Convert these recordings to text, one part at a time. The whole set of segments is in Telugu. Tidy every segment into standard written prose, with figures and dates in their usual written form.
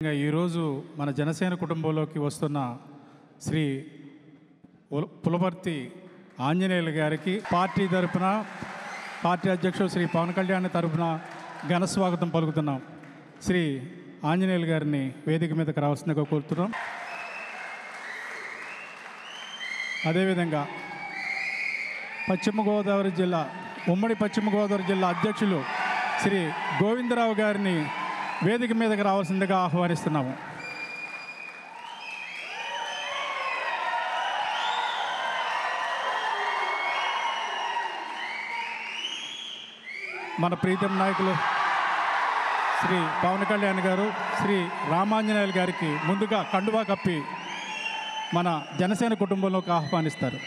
ఈరోజు మన జనసేన కుటుంబంలోకి వస్తున్న శ్రీ పులపర్తి ఆంజనేయులు గారికి పార్టీ తరపున పార్టీ అధ్యక్షుడు శ్రీ పవన్ కళ్యాణ్ తరపున ఘన స్వాగతం పలుకుతున్నాం. శ్రీ ఆంజనేయులు గారిని వేదిక మీదకి రావాల్సిందిగా కోరుతున్నాం. అదేవిధంగా ఉమ్మడి పశ్చిమ గోదావరి జిల్లా అధ్యక్షులు శ్రీ గోవిందరావు గారిని వేదిక మీదకి రావాల్సిందిగా ఆహ్వానిస్తున్నాము. మన ప్రీతం నాయకులు శ్రీ పవన్ కళ్యాణ్ గారు శ్రీ రామాంజనేయులు గారికి ముందుగా కండువా కప్పి మన జనసేన కుటుంబంలోకి ఆహ్వానిస్తారు.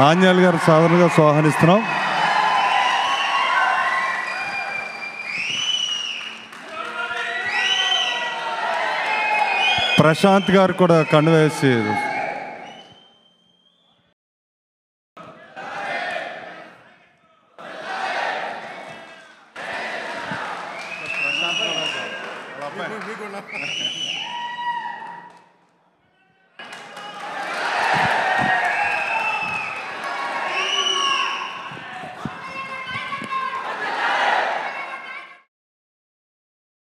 ఆంజనేయులు గారు సాధారణంగా స్వాగతిస్తున్నాం. ప్రశాంత్ గారు కూడా కండువా వేసి ప్రశాంత్